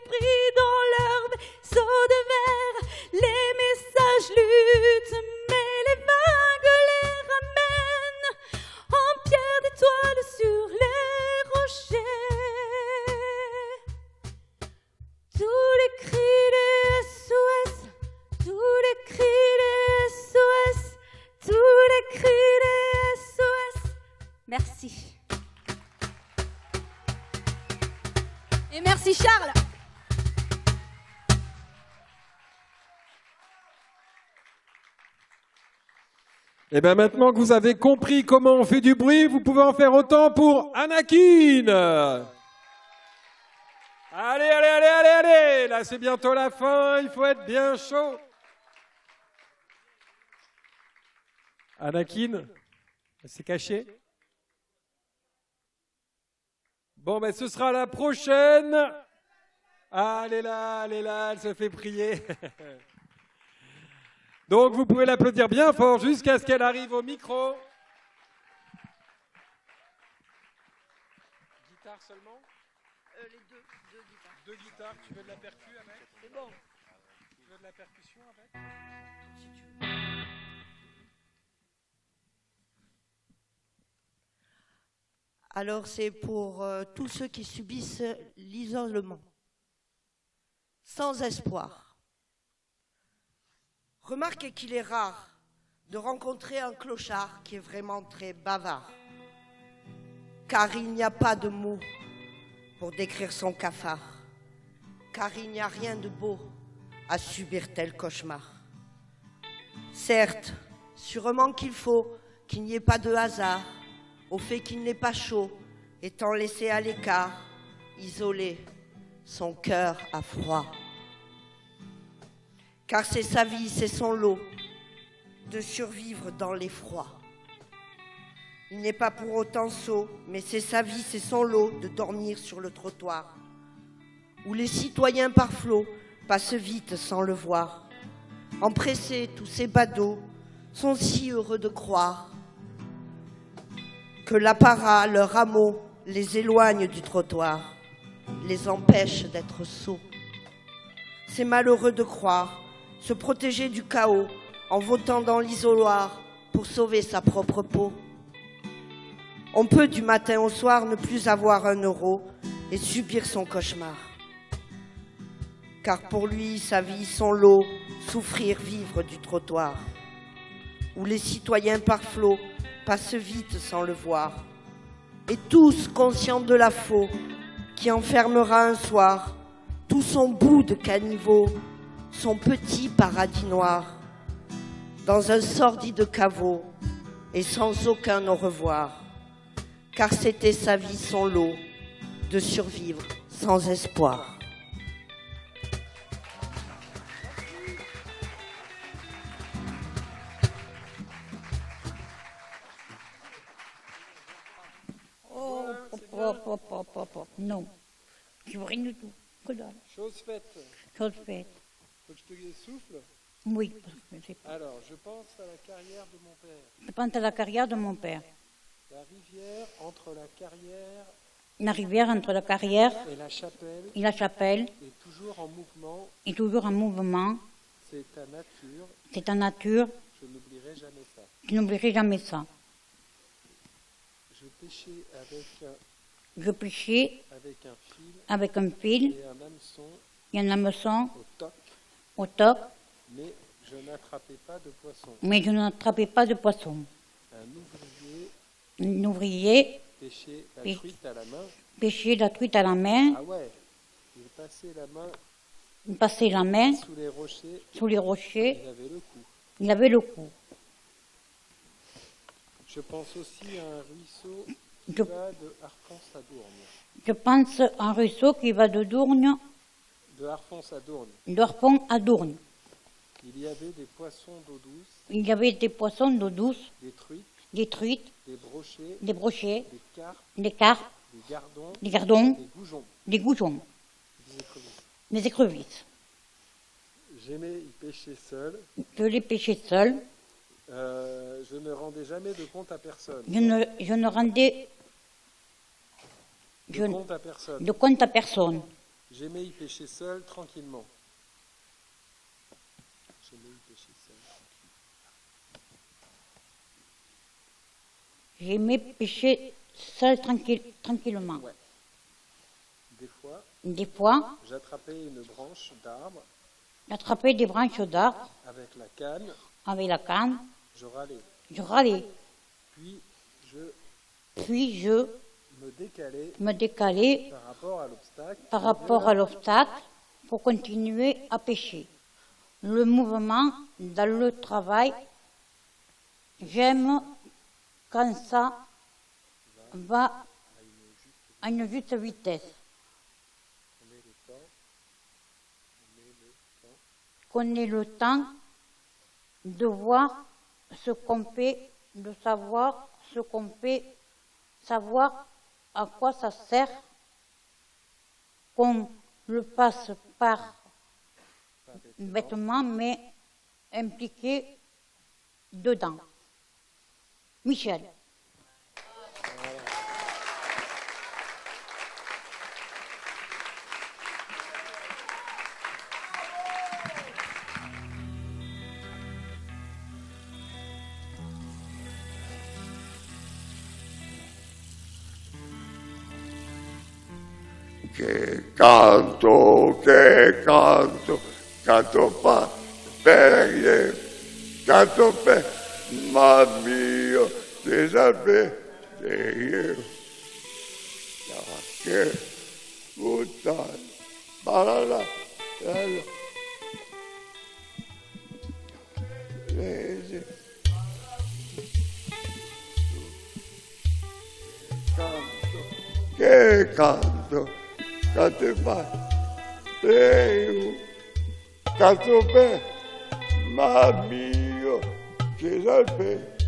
S12: pris dans leur vaisseau de verre, les messages luttent, mais les vagues les ramènent en pierre d'étoiles sur les rochers. Tous les cris des SOS, tous les cris des SOS, tous les cris des SOS. Merci. Et merci Charles.
S1: Et bien maintenant que vous avez compris comment on fait du bruit, vous pouvez en faire autant pour Anakin. Allez, allez, allez, allez, allez. Là, c'est bientôt la fin, il faut être bien chaud. Anakin, c'est caché. Bon, ben ce sera la prochaine. Ah, elle est là, elle se fait prier. Donc, vous pouvez l'applaudir bien fort jusqu'à ce qu'elle arrive au micro. Guitare seulement ?
S13: Les deux guitares.
S1: Deux guitares, tu veux de la percu avec ?
S13: C'est bon.
S1: Tu veux de la percussion avec ?
S13: Si tu veux. Alors, c'est pour tous ceux qui subissent l'isolement, sans espoir. Remarquez qu'il est rare de rencontrer un clochard qui est vraiment très bavard, car il n'y a pas de mots pour décrire son cafard, car il n'y a rien de beau à subir tel cauchemar. Certes, sûrement qu'il faut qu'il n'y ait pas de hasard au fait qu'il n'est pas chaud, étant laissé à l'écart, isolé, son cœur a froid. Car c'est sa vie, c'est son lot de survivre dans l'effroi. Il n'est pas pour autant sot, mais c'est sa vie, c'est son lot de dormir sur le trottoir, où les citoyens par flots passent vite sans le voir. Empressés, tous ces badauds sont si heureux de croire que l'apparat, leur rameau, les éloigne du trottoir, les empêche d'être sots. C'est malheureux de croire se protéger du chaos en votant dans l'isoloir pour sauver sa propre peau. On peut du matin au soir ne plus avoir un euro et subir son cauchemar. Car pour lui, sa vie, son lot, souffrir, vivre du trottoir, où les citoyens par flots passent vite sans le voir, et tous conscients de la faux qui enfermera un soir tout son bout de caniveau, son petit paradis noir, dans un sordide caveau et sans aucun au revoir, car c'était sa vie, son lot, de survivre sans espoir.
S14: Non, je veux rien du tout. Que dalle.
S1: Chose faite.
S14: Chose faite.
S1: Faut que je te souffle ?
S14: Oui, parce que je sais pas.
S1: Alors, je pense à la carrière de mon père.
S14: Je pense à la carrière de mon père.
S1: La rivière entre la carrière
S14: La rivière entre la carrière
S1: et la chapelle
S14: est
S1: toujours en mouvement.
S14: est toujours en mouvement.
S1: C'est ta nature.
S14: C'est ta nature.
S1: Je n'oublierai jamais ça.
S14: Je n'oublierai jamais ça.
S1: Je pêchais avec
S14: Je pêchais
S1: avec un fil
S14: et
S1: un hameçon
S14: et un hameçon
S1: au toc,
S14: au toc,
S1: mais Je n'attrapais pas de poisson.
S14: Mais je n'attrapais pas de poisson.
S1: Un
S14: ouvrier
S1: pêchait la truite à la main.
S14: Pêchait la truite à la main.
S1: Ah ouais, il passait la main.
S14: Il passait la main
S1: sous les rochers.
S14: Sous les rochers.
S1: Il avait le coup.
S14: Il avait le coup.
S1: Je pense aussi à un ruisseau qui va de Harfons à Dournes.
S14: Je pense à un ruisseau qui va de Dournes.
S1: De Harfons à Dournes.
S14: D'Harfons à Dournes.
S1: Il y avait des poissons d'eau douce.
S14: Il y avait des poissons d'eau douce.
S1: Des truites.
S14: Des
S1: Des
S14: brochets.
S1: Des carpes.
S14: Des gardons.
S1: Des goujons.
S14: Des écrevisses.
S1: J'aimais y pêcher seul.
S14: Je les pêchais seul.
S1: Je ne rendais jamais de compte à personne.
S14: Je ne rendais de compte à personne.
S1: J'aimais y pêcher seul, tranquillement.
S14: J'aimais pêcher seul, tranquillement.
S1: Ouais.
S14: Des fois,
S1: j'attrapais une branche d'arbre.
S14: J'attrapais des branches d'arbre.
S1: Avec la canne.
S14: Avec la canne.
S1: Je râlais.
S14: Puis je me décalais
S1: par rapport à l'obstacle
S14: pour continuer à pêcher. Le mouvement dans le travail, j'aime quand ça va à une juste vitesse. Qu'on ait le temps de voir ce qu'on fait, de savoir ce qu'on fait, savoir à quoi ça sert, qu'on le passe par bêtement, mais impliqué dedans. Michel.
S15: Che canto pas canto per ma mio desabé che puttana balala che canto canto per ma mio desabé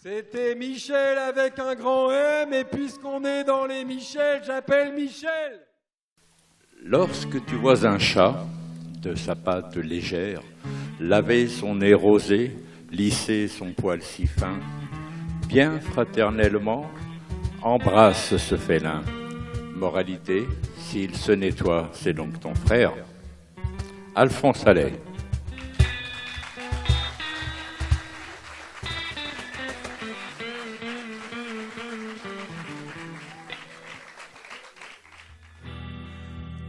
S1: C'était Michel avec un grand M, et puisqu'on est dans les Michel, j'appelle Michel.
S16: Lorsque tu vois un chat, de sa patte légère, laver son nez rosé, lisser son poil si fin, bien fraternellement, embrasse ce félin. Moralité, s'il se nettoie, c'est donc ton frère. Alphonse Allais.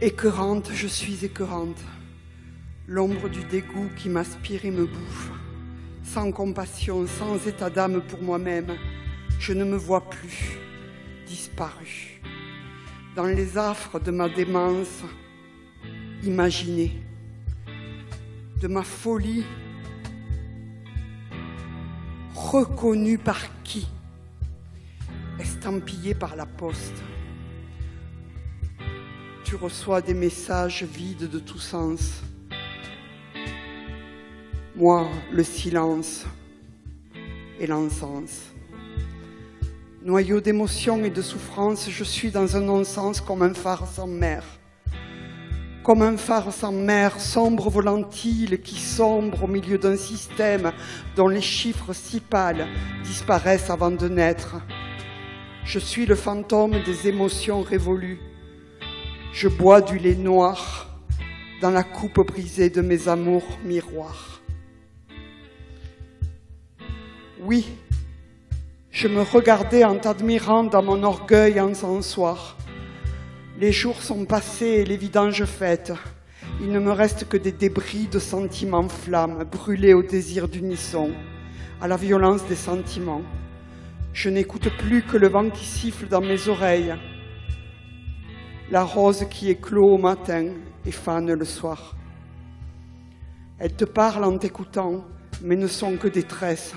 S17: Écœurante, je suis écœurante. L'ombre du dégoût qui m'aspire et me bouffe. Sans compassion, sans état d'âme pour moi-même, je ne me vois plus, disparue. Dans les affres de ma démence, imaginée, de ma folie, reconnue par qui? Estampillée par la poste. Tu reçois des messages vides de tout sens. Moi, le silence et l'encens. Noyau d'émotions et de souffrances, je suis dans un non-sens comme un phare sans mer. Comme un phare sans mer, sombre volatile qui sombre au milieu d'un système dont les chiffres si pâles disparaissent avant de naître. Je suis le fantôme des émotions révolues. Je bois du lait noir dans la coupe brisée de mes amours miroirs. Oui, je me regardais en t'admirant dans mon orgueil encensoir. Les jours sont passés et les vidanges faites. Il ne me reste que des débris de sentiments flammes, brûlés au désir d'unisson, à la violence des sentiments. Je n'écoute plus que le vent qui siffle dans mes oreilles, la rose qui éclot au matin et fane le soir. Elles te parlent en t'écoutant, mais ne sont que des tresses.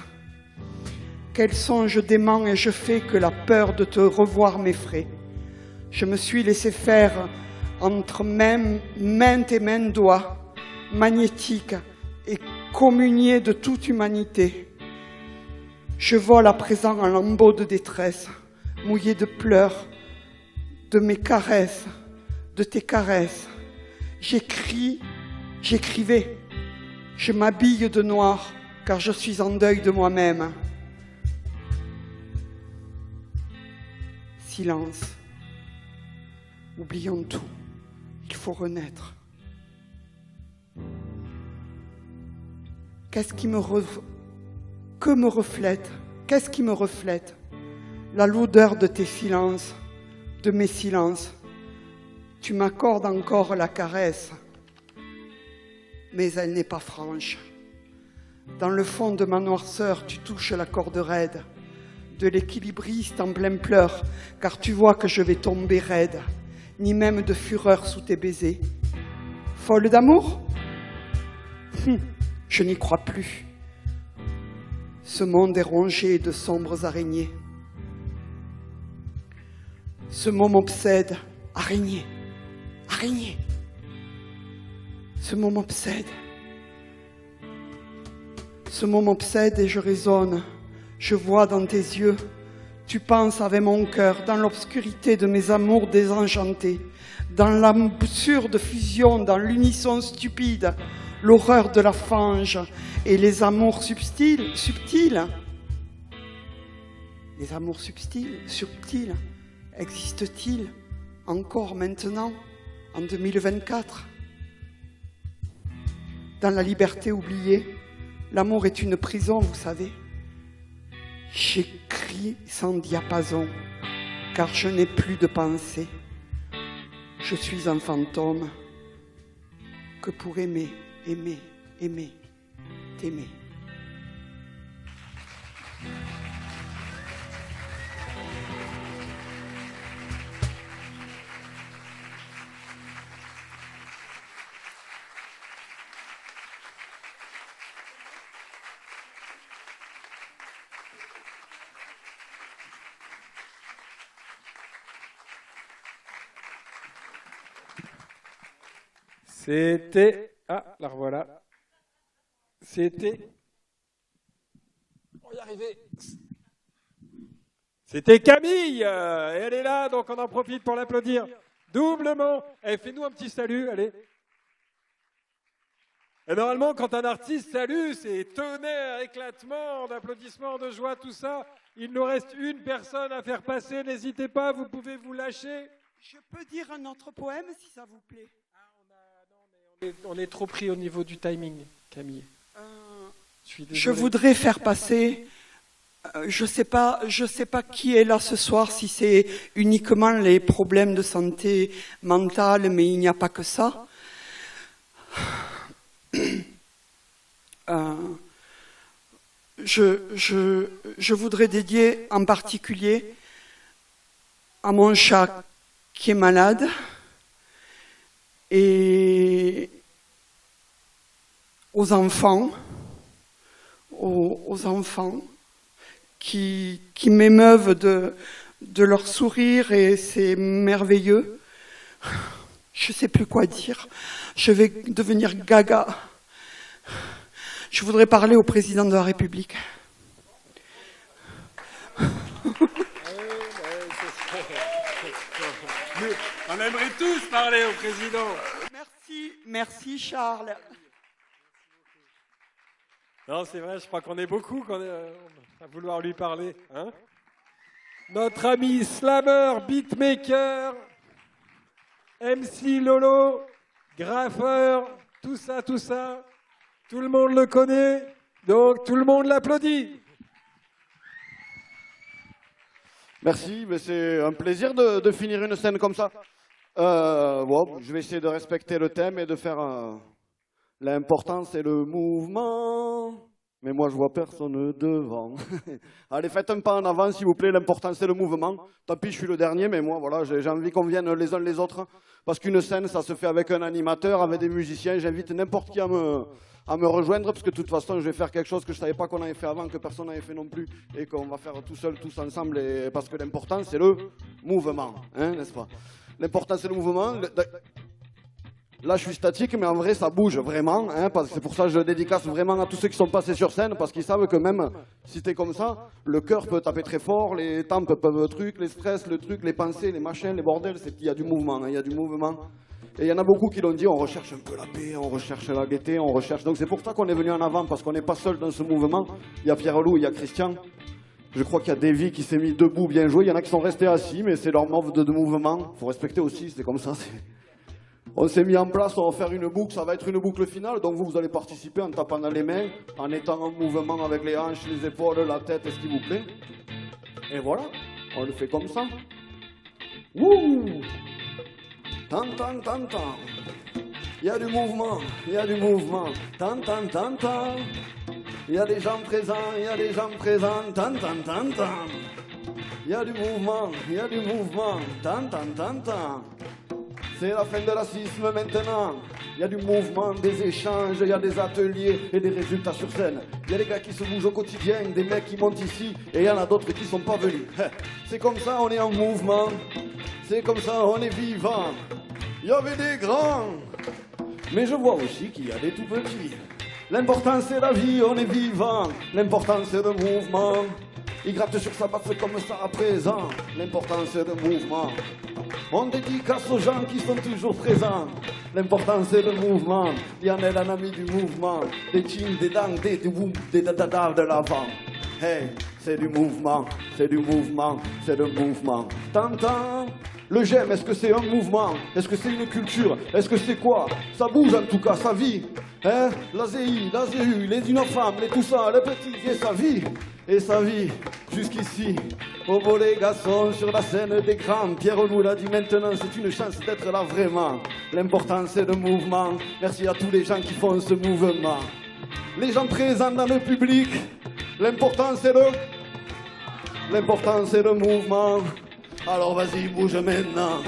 S17: Quel songe dément ai-je fait que la peur de te revoir m'effraie. Je me suis laissé faire entre main et main doigts, magnétique et communié de toute humanité. Je vole à présent en lambeaux de détresse, mouillé de pleurs, de mes caresses, de tes caresses. J'écrivais, je m'habille de noir, car je suis en deuil de moi-même. Silence. Oublions tout. Il faut renaître. Qu'est-ce qui me reflète? Qu'est-ce qui me reflète? La lourdeur de tes silences, de mes silences. Tu m'accordes encore la caresse, mais elle n'est pas franche. Dans le fond de ma noirceur, tu touches la corde raide de l'équilibriste en plein pleurs, car tu vois que je vais tomber raide, ni même de fureur sous tes baisers. Folle d'amour? Je n'y crois plus. Ce monde est rongé de sombres araignées. Ce mot m'obsède. Araignée, araignée. Ce mot m'obsède. Ce mot m'obsède et je raisonne. Je vois dans tes yeux. Tu penses avec mon cœur dans l'obscurité de mes amours désenchantés, dans l'absurde fusion, dans l'unisson stupide, l'horreur de la fange et les amours subtils. Les amours subtils, existent-ils encore maintenant, en 2024? Dans la liberté oubliée, l'amour est une prison, vous savez. J'écris sans diapason, car je n'ai plus de pensée. Je suis un fantôme que pour aimer, t'aimer.
S1: C'était... Ah, la revoilà. C'était... On va y arriver. C'était Camille. Elle est là, donc on en profite pour l'applaudir doublement. Fais-nous un petit salut, allez. Et normalement, quand un artiste salue, c'est tonnerre, éclatement, d'applaudissements, de joie, tout ça. Il nous reste une personne à faire passer. N'hésitez pas, vous pouvez vous lâcher.
S17: Je peux dire un autre poème, si ça vous plaît.
S1: On est trop pris au niveau du timing, Camille.
S17: Je voudrais faire passer, je sais pas qui est là ce soir, si c'est uniquement les problèmes de santé mentale, mais il n'y a pas que ça. Je voudrais dédier en particulier à mon chat qui est malade et aux enfants qui m'émeuvent de leur sourire et c'est merveilleux. Je ne sais plus quoi dire. Je vais devenir gaga. Je voudrais parler au président de la République.
S1: On aimerait tous parler au président.
S17: Merci Charles.
S1: Non, c'est vrai, je crois qu'on est beaucoup à vouloir lui parler. Hein ? notre ami slammer, beatmaker, MC Lolo, graffeur, tout ça, tout le monde le connaît, donc tout le monde l'applaudit.
S18: Merci, mais c'est un plaisir de finir une scène comme ça. Bon, je vais essayer de respecter le thème et de faire l'important, c'est le mouvement. Mais moi, je vois personne devant. Allez, faites un pas en avant, s'il vous plaît. L'important, c'est le mouvement. Tant pis, je suis le dernier, mais moi, voilà, j'ai envie qu'on vienne les uns les autres. Parce qu'une scène, ça se fait avec un animateur, avec des musiciens. J'invite n'importe qui à me rejoindre, parce que de toute façon, je vais faire quelque chose que je ne savais pas qu'on avait fait avant, que personne n'avait fait non plus, et qu'on va faire tout seul, tous ensemble. Parce que l'important, c'est le mouvement, hein, n'est-ce pas? L'important, c'est le mouvement. Là, je suis statique, mais en vrai, ça bouge vraiment. Hein, parce que c'est pour ça que je dédicace vraiment à tous ceux qui sont passés sur scène, parce qu'ils savent que même si t'es comme ça, le cœur peut taper très fort, les tempes peuvent les stress, le truc, les pensées, les machins, les bordels. Il y a du mouvement, hein, il y a du mouvement. Et il y en a beaucoup qui l'ont dit, on recherche un peu la paix, on recherche la gaieté, on recherche... Donc c'est pour ça qu'on est venu en avant, parce qu'on n'est pas seul dans ce mouvement. Il y a Pierre-Loup, il y a Christian. Je crois qu'il y a Davy qui s'est mis debout, bien joué. Il y en a qui sont restés assis, mais c'est leur mode de mouvement. Il faut respecter aussi, c'est comme ça. On s'est mis en place, on va faire une boucle, ça va être une boucle finale. Donc vous allez participer en tapant dans les mains, en étant en mouvement avec les hanches, les épaules, la tête, ce qui vous plaît. Et voilà, on le fait comme ça. Wouh! Tan tan tan tan. Il y a du mouvement, il y a du mouvement. Tan tan tan tan. Il y a des gens présents, il y a des gens présents. Tan tan tan tan. Il y a du mouvement, il y a du mouvement. Tan tan tan tan. C'est la fin de la racisme maintenant. Il y a du mouvement, des échanges, il y a des ateliers et des résultats sur scène. Il y a des gars qui se bougent au quotidien, des mecs qui montent ici, et il y en a d'autres qui sont pas venus. C'est comme ça, on est en mouvement. C'est comme ça, on est vivant. Il y avait des grands, mais je vois aussi qu'il y a des tout petits. L'important c'est la vie, on est vivant. L'important c'est le mouvement. Il gratte sur sa basse comme ça à présent. L'important c'est le mouvement. On dédicace aux gens qui sont toujours présents. L'important c'est le mouvement. Il y en a un ami du mouvement. Des chings, des dangs, des woum, des dadadar de l'avant. Hey, c'est du mouvement, c'est du mouvement, c'est le mouvement. T'entends? Le j'aime, est-ce que c'est un mouvement? Est-ce que c'est une culture? Est-ce que c'est quoi? Ça bouge en tout cas, sa vie. Hein? La ZI, la ZU, les UNOFAM, les tout ça, le petit, et sa vie. Et sa vie, jusqu'ici. Au beau les garçons sur la scène des grands. Pierre-Loup l'a dit maintenant, c'est une chance d'être là vraiment. L'important c'est le mouvement. Merci à tous les gens qui font ce mouvement. Les gens présents dans le public. L'important c'est le mouvement. Alors vas-y, bouge maintenant.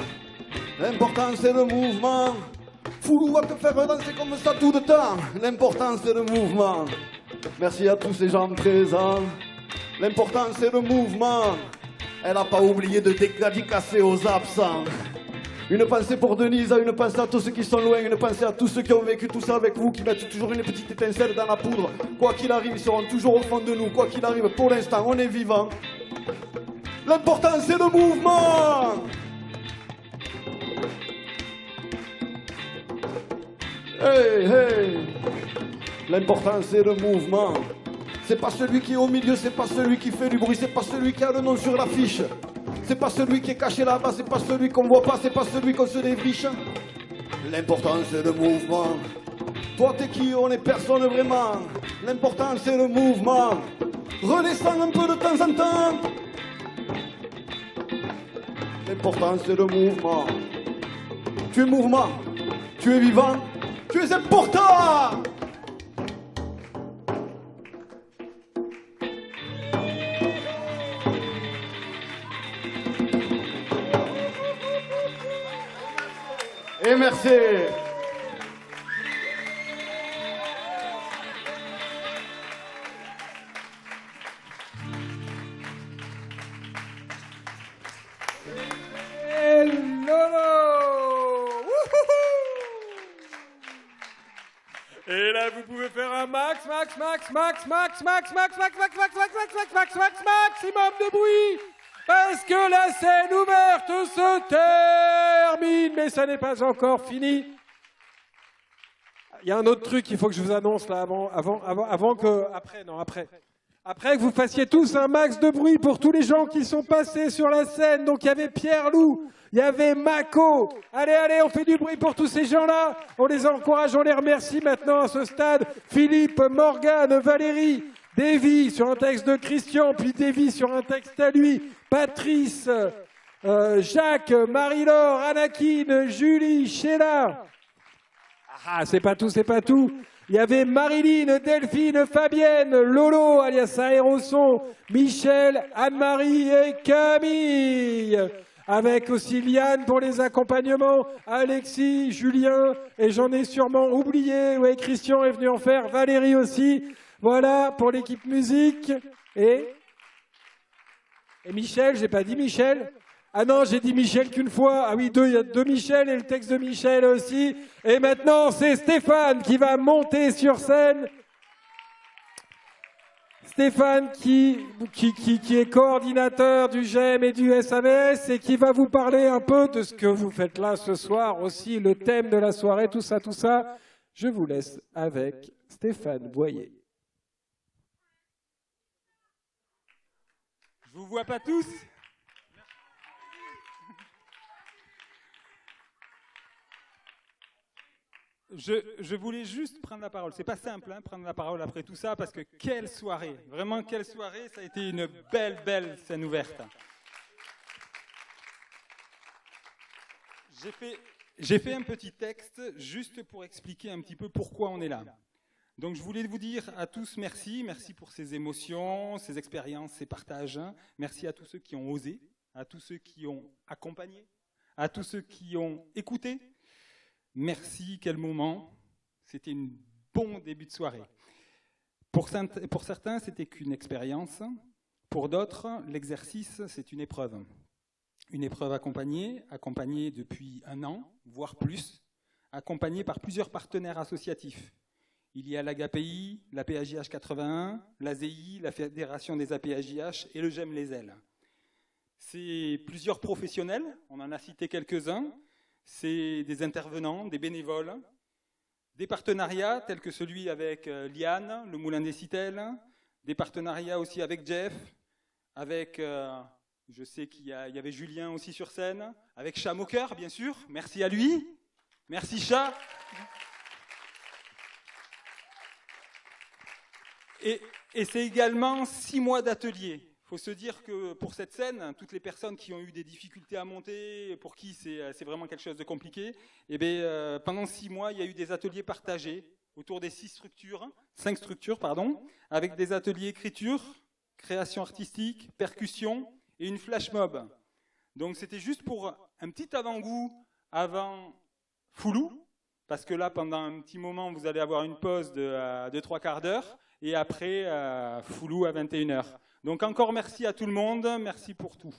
S18: L'important c'est le mouvement. Foulou va te faire danser comme ça tout le temps. L'important c'est le mouvement. Merci à tous ces gens présents. L'important c'est le mouvement. Elle n'a pas oublié de dédicacer aux absents. Une pensée pour Denise, une pensée à tous ceux qui sont loin, une pensée à tous ceux qui ont vécu tout ça avec vous, qui mettent toujours une petite étincelle dans la poudre. Quoi qu'il arrive, ils seront toujours au fond de nous. Quoi qu'il arrive, pour l'instant, on est vivant. L'important, c'est le mouvement. Hey, hey. L'important, c'est le mouvement. C'est pas celui qui est au milieu, c'est pas celui qui fait du bruit, c'est pas celui qui a le nom sur l'affiche. C'est pas celui qui est caché là-bas, c'est pas celui qu'on voit pas, c'est pas celui qu'on se défriche. L'important c'est le mouvement. Toi t'es qui? On est personne vraiment. L'important c'est le mouvement. Redescends un peu de temps en temps. L'important c'est le mouvement. Tu es mouvement, tu es vivant, tu es important. Et merci.
S1: Et là, vous pouvez faire un maximum de bruit, parce que la scène ouverte se termine, mais ça n'est pas encore fini. Il y a un autre truc qu'il faut que je vous annonce là avant que, après. Après que vous fassiez tous un max de bruit pour tous les gens qui sont passés sur la scène. Donc il y avait Pierre Loup, il y avait Mako. Allez, allez, on fait du bruit pour tous ces gens-là. On les encourage, on les remercie maintenant à ce stade. Philippe, Morgane, Valérie, Davy sur un texte de Christian, puis Davy sur un texte à lui, Patrice, Jacques, Marie-Laure, Anakin, Julie, Sheila. Ah, c'est pas tout, c'est pas tout. Il y avait Marilyn, Delphine, Fabienne, Lolo, alias Aéroson, Michel, Anne-Marie et Camille. Avec aussi Liane pour les accompagnements, Alexis, Julien, et j'en ai sûrement oublié. Oui, Christian est venu en faire, Valérie aussi. Voilà pour l'équipe musique. Et Michel, j'ai pas dit Michel. Ah non, j'ai dit Michel qu'une fois. Ah oui, il y a deux Michel et le texte de Michel aussi. Et maintenant, c'est Stéphane qui va monter sur scène. Stéphane qui est coordinateur du GEM et du SAVS et qui va vous parler un peu de ce que vous faites là ce soir, aussi le thème de la soirée, tout ça, tout ça. Je vous laisse avec Stéphane Boyer.
S19: Je vous vois pas tous. Je voulais juste prendre la parole. C'est pas simple, hein, prendre la parole après tout ça, parce que quelle soirée, vraiment quelle soirée, ça a été une belle scène ouverte. J'ai fait un petit texte juste pour expliquer un petit peu pourquoi on est là. Donc je voulais vous dire à tous merci pour ces émotions, ces expériences, ces partages. Merci à tous ceux qui ont osé, à tous ceux qui ont accompagné, à tous ceux qui ont écouté. Merci, quel moment. C'était un bon début de soirée. Pour certains, c'était qu'une expérience. Pour d'autres, l'exercice, c'est une épreuve. Une épreuve accompagnée depuis 1 an, voire plus, accompagnée par plusieurs partenaires associatifs. Il y a l'AGAPI, la PAJH 81, l'AZI, la Fédération des APAJH et le GEM Les Ailes. C'est plusieurs professionnels, on en a cité quelques-uns. C'est des intervenants, des bénévoles, des partenariats tels que celui avec Liane, le Moulin des Citelles, des partenariats aussi avec Jeff, avec, je sais qu'il y avait Julien aussi sur scène, avec Chat Moqueur, bien sûr, merci à lui, merci Chat. Et c'est également 6 mois d'atelier. Il faut se dire que pour cette scène, toutes les personnes qui ont eu des difficultés à monter, pour qui c'est vraiment quelque chose de compliqué, eh bien, pendant 6 mois, il y a eu des ateliers partagés autour des 5 structures, avec des ateliers écriture, création artistique, percussion et une flash mob. Donc c'était juste pour un petit avant-goût avant Foulou, parce que là, pendant un petit moment, vous allez avoir une pause de 3 quarts d'heure, et après, Foulou à 21h. Donc encore merci à tout le monde, merci pour tout.